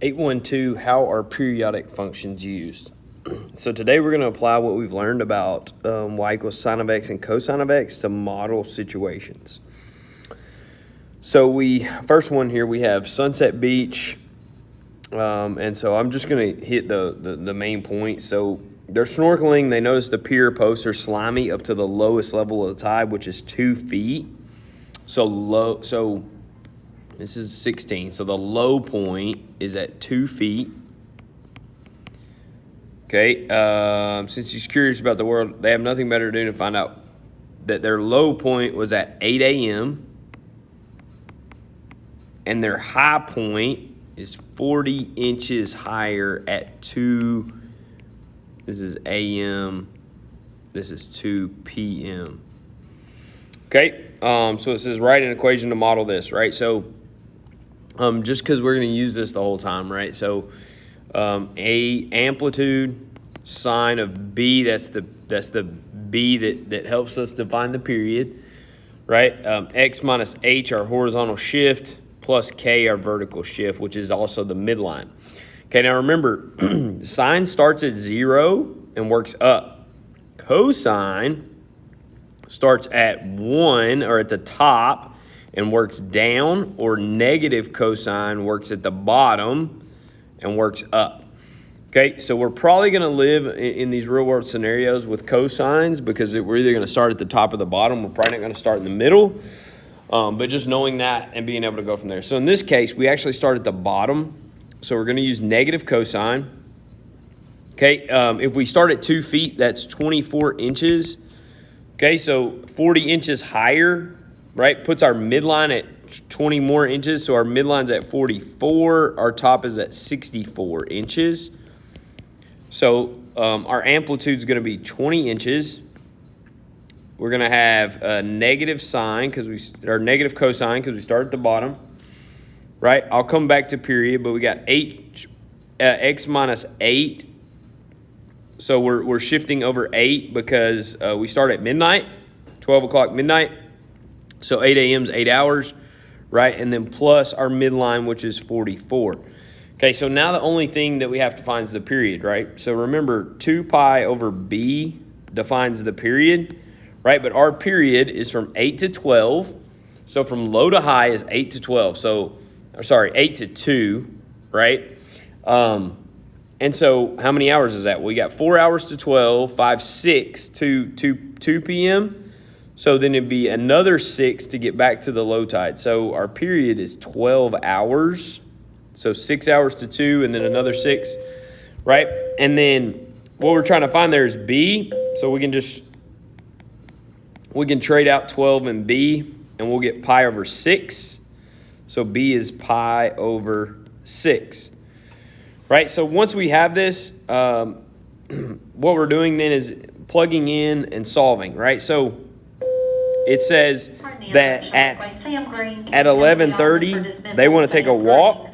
812, how are periodic functions used? So today we're going to apply what we've learned about y equals sine of x and cosine of x to model situations. So first one here, we have Sunset Beach, and so I'm just going to hit the main point. So they're snorkeling, they notice the pier posts are slimy up to the lowest level of the tide, which is 2 feet. So this is 16, so the low point is at 2 feet. Okay, since he's curious about the world, they have nothing better to do to find out that their low point was at 8 a.m. and their high point is 40 inches higher at 2, this is a.m., this is 2 p.m. Okay, so it says write an equation to model this, right? So just because we're going to use this the whole time, right? So a amplitude sine of b, that's the b that helps us define the period, right? X minus h, our horizontal shift, plus k, our vertical shift, which is also the midline. Okay, now remember, sine starts at 0 and works up. Cosine starts at 1 or at the top and works down, or negative cosine works at the bottom and works up. Okay, so we're probably going to live in these real world scenarios with cosines because we're either going to start at the top or the bottom. We're probably not going to start in the middle, but just knowing that and being able to go from there. So in this case, we actually start at the bottom, so we're going to use negative cosine. Okay, if we start at 2 feet, that's 24 inches. Okay, so 40 inches higher, right, puts our midline at 20 more inches. So our midline's at 44. Our top is at 64 inches. So our amplitude's going to be 20 inches. We're going to have a negative sine negative cosine because we start at the bottom, right? I'll come back to period, but we got x minus 8. So we're shifting over 8 because we start at midnight, 12 o'clock midnight. So 8 a.m. is 8 hours, right? And then plus our midline, which is 44. Okay, so now the only thing that we have to find is the period, right? So remember, 2 pi over b defines the period, right? But our period is from 8 to 12. So from low to high is 8 to 12. So, 8 to 2, right? And so how many hours is that? We got 4 hours to 12, 5, 6 to 2 p.m., so then it'd be another 6 to get back to the low tide. So our period is 12 hours. So 6 hours to 2 and then another 6, right? And then what we're trying to find there is B. So we can trade out 12 and B and we'll get pi over 6. So B is pi over 6, right? So once we have this, what we're doing then is plugging in and solving, right? So it says that at 11:30 they want to take a walk,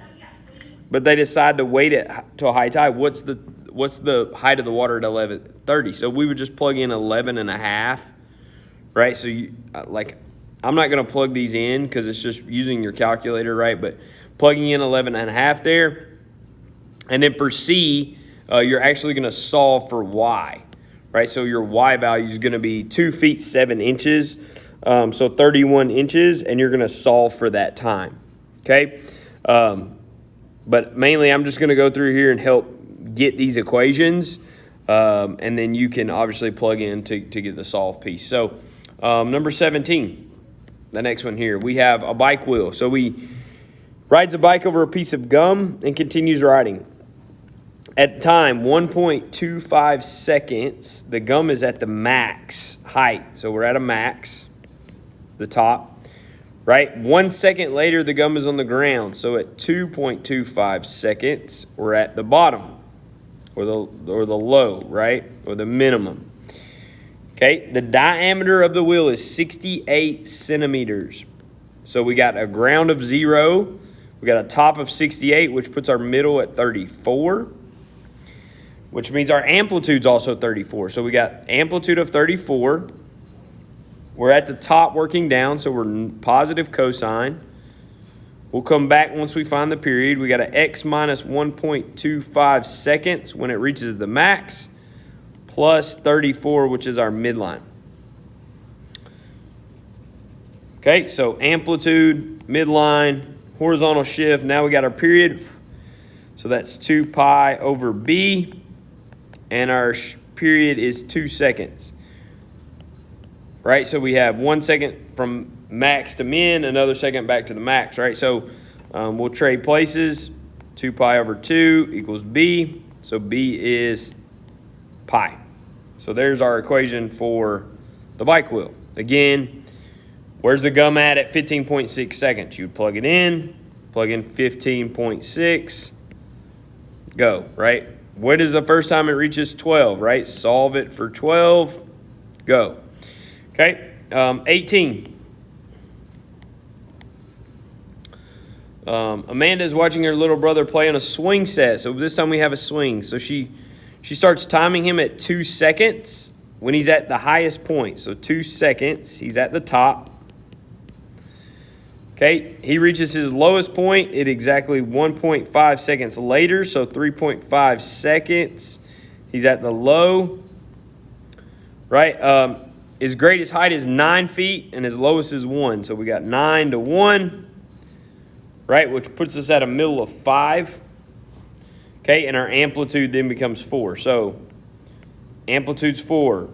but they decide to wait till high tide. What's the height of the water at 11:30? So we would just plug in 11.5, right? So I'm not going to plug these in because it's just using your calculator, right? But plugging in 11.5 there, and then for C, you're actually going to solve for Y. Right, so your Y value is going to be 2 feet 7 inches, so 31 inches, and you're going to solve for that time, okay? But mainly I'm just going to go through here and help get these equations, and then you can obviously plug in to get the solve piece. So number 17, the next one here, we have a bike wheel. So he rides a bike over a piece of gum and continues riding. At time 1.25 seconds, the gum is at the max height. So we're at a max, the top, right? 1 second later, the gum is on the ground. So at 2.25 seconds, we're at the bottom or the low, right? Or the minimum. Okay, the diameter of the wheel is 68 centimeters. So we got a ground of 0. We got a top of 68, which puts our middle at 34. Which means our amplitude's also 34. So we got amplitude of 34. We're at the top working down, so we're positive cosine. We'll come back once we find the period. We got an x minus 1.25 seconds when it reaches the max, plus 34, which is our midline. Okay, so amplitude, midline, horizontal shift. Now we got our period. So that's 2 pi over b, and our period is 2 seconds. Right, so we have 1 second from max to min, another second back to the max, right? So we'll trade places. 2 pi over 2 equals b. So b is pi. So there's our equation for the bike wheel. Again, where's the gum at 15.6 seconds? You'd plug it in, plug in 15.6, go, right? What is the first time it reaches 12, right? Solve it for 12, go. Okay, 18. Amanda's watching her little brother play on a swing set. So this time we have a swing. So she starts timing him at 2 seconds when he's at the highest point. So 2 seconds, he's at the top. Okay, he reaches his lowest point at exactly 1.5 seconds later. So 3.5 seconds, he's at the low, right? His greatest height is 9 feet and his lowest is 1. So we got 9 to 1. Right, which puts us at a middle of 5. Okay, and our amplitude then becomes 4. So amplitude's 4.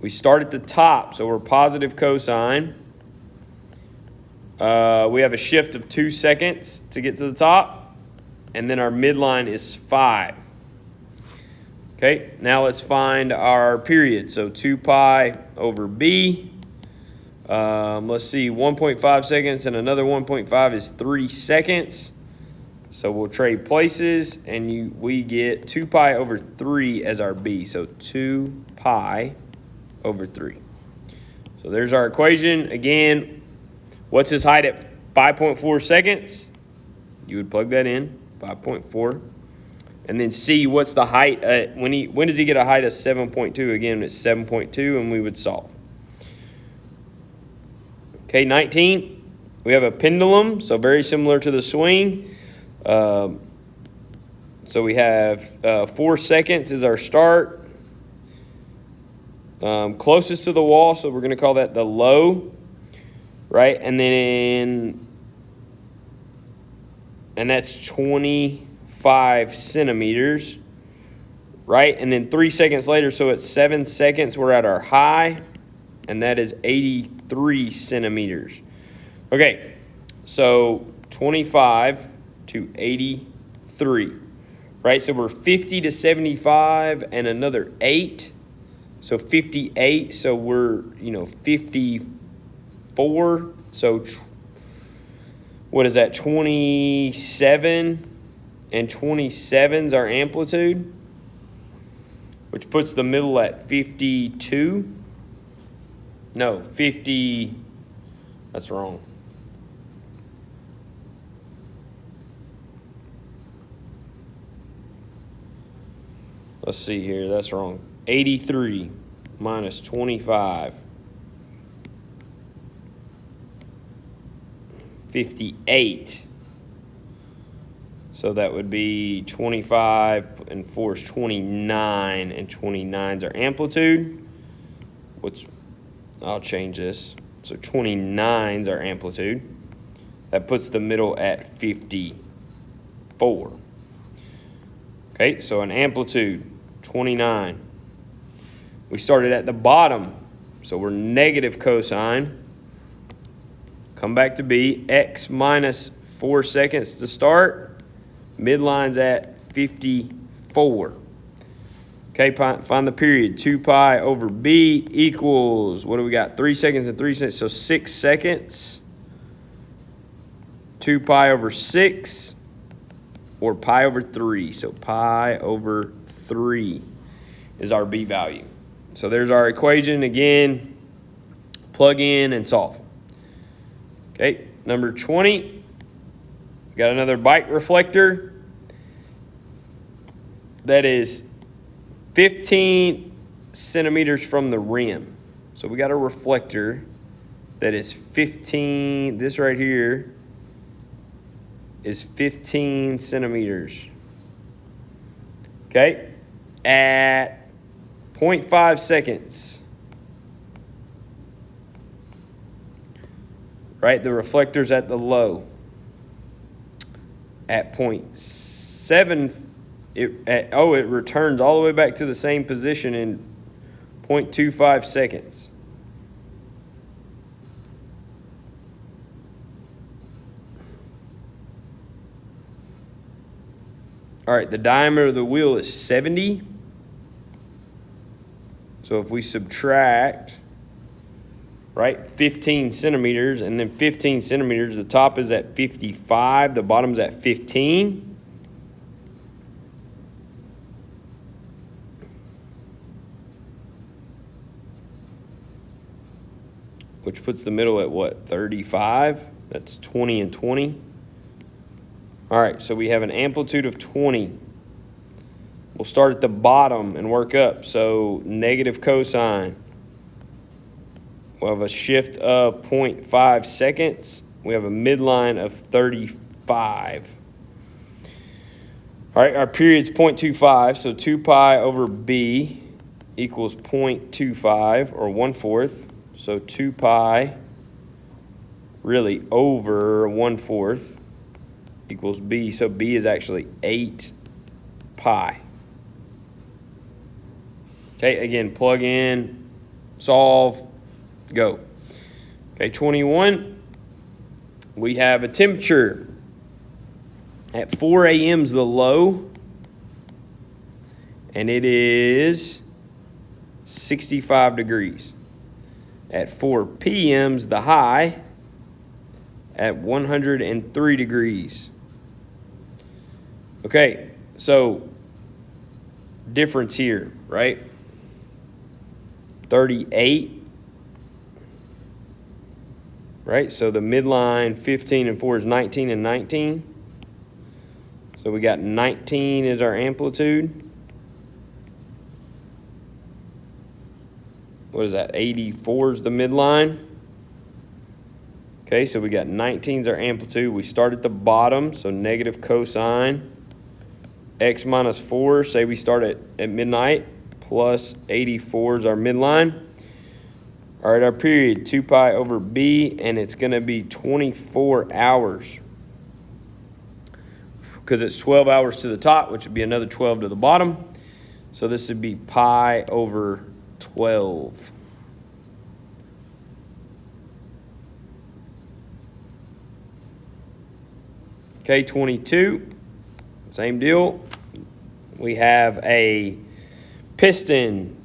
We start at the top, so we're positive cosine. We have a shift of 2 seconds to get to the top, and then our midline is 5. Okay, now let's find our period. So 2 pi over b. Let's see, 1.5 seconds and another 1.5 is 3 seconds. So we'll trade places, and we get 2 pi over 3 as our b. So 2 pi over 3. So there's our equation. Again, what's his height at 5.4 seconds? You would plug that in, 5.4. And then C, what's the height? When does he get a height of 7.2? Again, it's 7.2, and we would solve. Okay, 19, we have a pendulum, so very similar to the swing. So we have 4 seconds is our start. Closest to the wall, so we're going to call that the low, right? And that's 25 centimeters, right? And then 3 seconds later, so at 7 seconds, we're at our high, and that is 83 centimeters. Okay, so 25 to 83, right? So we're 50 to 75 and another 8, so 58. So we're, 54. So what is that, 27? And 27's our amplitude, which puts the middle at 52. No, 50, that's wrong. Let's see here, that's wrong. 83 minus 25. 58. So that would be 25 and 4 is 29, and 29's our amplitude, which I'll change this. So 29's our amplitude. That puts the middle at 54. Okay, so an amplitude, 29. We started at the bottom, so we're negative cosine. Come back to B, x minus 4 seconds to start. Midline's at 54. Okay, find the period. 2 pi over b equals, what do we got? 3 seconds and 3 seconds, so 6 seconds. 2 pi over 6, or pi over 3. So pi over 3 is our b value. So there's our equation. Again, plug in and solve. Okay, number 20. Got another bike reflector that is 15 centimeters from the rim. So we got a reflector that is 15, this right here is 15 centimeters. Okay, at 0.5 seconds, right? The reflector's at the low. At 0.7, it returns all the way back to the same position in 0.25 seconds. All right, the diameter of the wheel is 70. So if we subtract, right, 15 centimeters, and then 15 centimeters, the top is at 55, the bottom's at 15. Which puts the middle at what, 35? That's 20 and 20. All right, so we have an amplitude of 20. We'll start at the bottom and work up. So negative cosine. We'll have a shift of 0.5 seconds. We have a midline of 35. All right, our period's 0.25, so 2 pi over b equals 0.25, or 1/4. So 2 pi really over 1/4 equals b. So b is actually 8 pi. Okay, again, plug in, solve, go. Okay, 21, we have a temperature. At 4 a.m.'s the low, and it is 65 degrees. At 4 p.m.'s the high, at 103 degrees. Okay, so difference here, right? 38, right? So the midline 15 and 4 is 19 and 19. So we got 19 is our amplitude. What is that? 84 is the midline. Okay, so we got 19 is our amplitude. We start at the bottom, so negative cosine. X minus 4, say we start at midnight, plus 84 is our midline. All right, our period, 2 pi over b, and it's going to be 24 hours. Because it's 12 hours to the top, which would be another 12 to the bottom. So this would be pi over 12. Okay, 22, same deal. We have a piston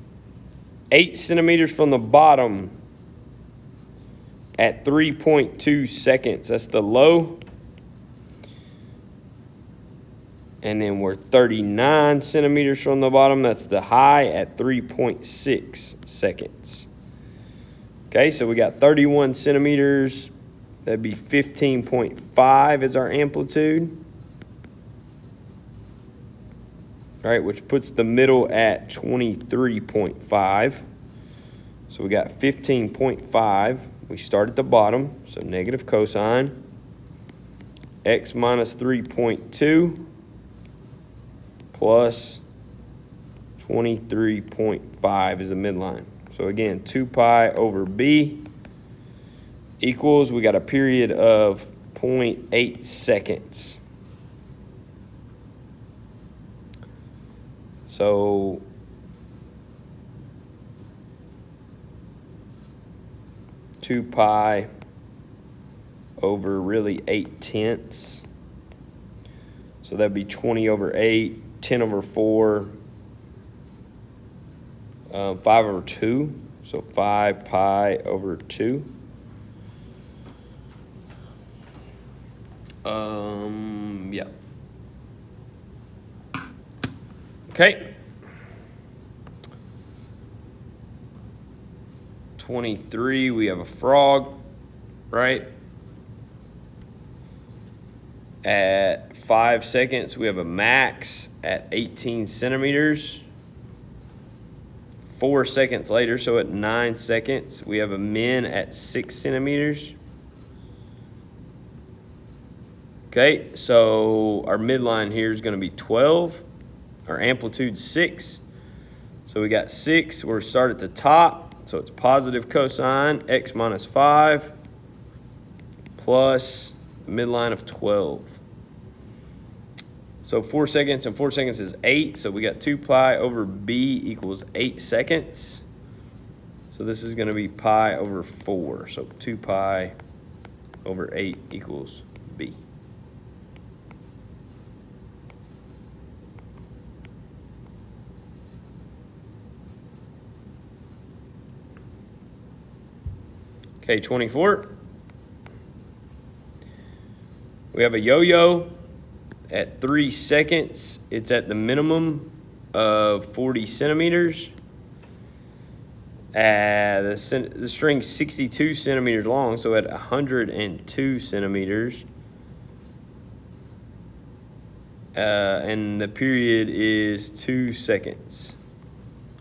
8 centimeters from the bottom at 3.2 seconds. That's the low. And then we're 39 centimeters from the bottom. That's the high at 3.6 seconds. Okay, so we got 31 centimeters. That'd be 15.5 is our amplitude. All right, which puts the middle at 23.5. So we got 15.5. We start at the bottom, so negative cosine. X minus 3.2 plus 23.5 is the midline. So again, 2 pi over b equals, we got a period of 0.8 seconds. So two pi over really 8/10. So that'd be 20 over 8, 10 over 4, 5 over 2. So 5 pi over 2. Yeah. Okay. 23, we have a frog, right? At 5 seconds, we have a max at 18 centimeters. 4 seconds later, so at 9 seconds, we have a min at 6 centimeters. Okay, so our midline here is going to be 12. Our amplitude 6. So we got 6. We're start at the top. So it's positive cosine x minus 5 plus the midline of 12. So 4 seconds and 4 seconds is 8. So we got 2 pi over b equals 8 seconds. So this is going to be pi over 4. So 2 pi over 8 equals b. Okay, 24. We have a yo-yo at 3 seconds. It's at the minimum of 40 centimeters. The string's 62 centimeters long, so at 102 centimeters. And the period is 2 seconds,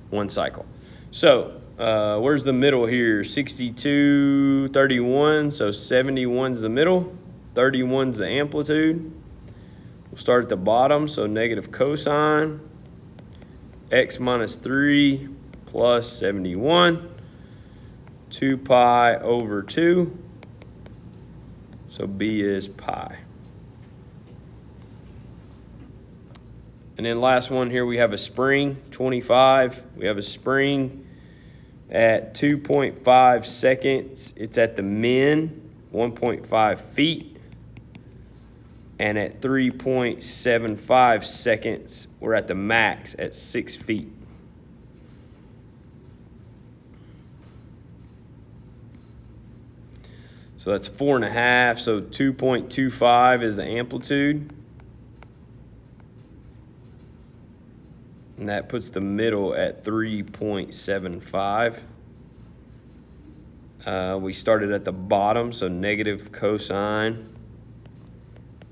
1 cycle. So where's the middle here? 62, 31, so 71's the middle, 31's the amplitude. We'll start at the bottom, so negative cosine, x minus 3 plus 71, 2 pi over 2, so b is pi. And then last one here, we have a spring, 25. We have a spring at 2.5 seconds. It's at the min, 1.5 feet. And at 3.75 seconds, we're at the max at 6 feet. So that's 4.5, so 2.25 is the amplitude. And that puts the middle at 3.75. We started at the bottom, so negative cosine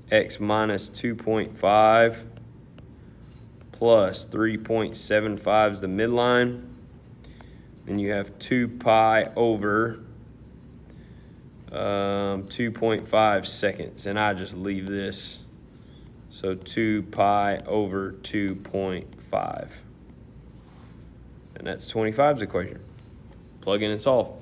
x minus 2.5 plus 3.75 is the midline. And you have 2 pi over 2.5 seconds. And I just leave this. So 2 pi over 2.5. And that's 25's equation. Plug in and solve.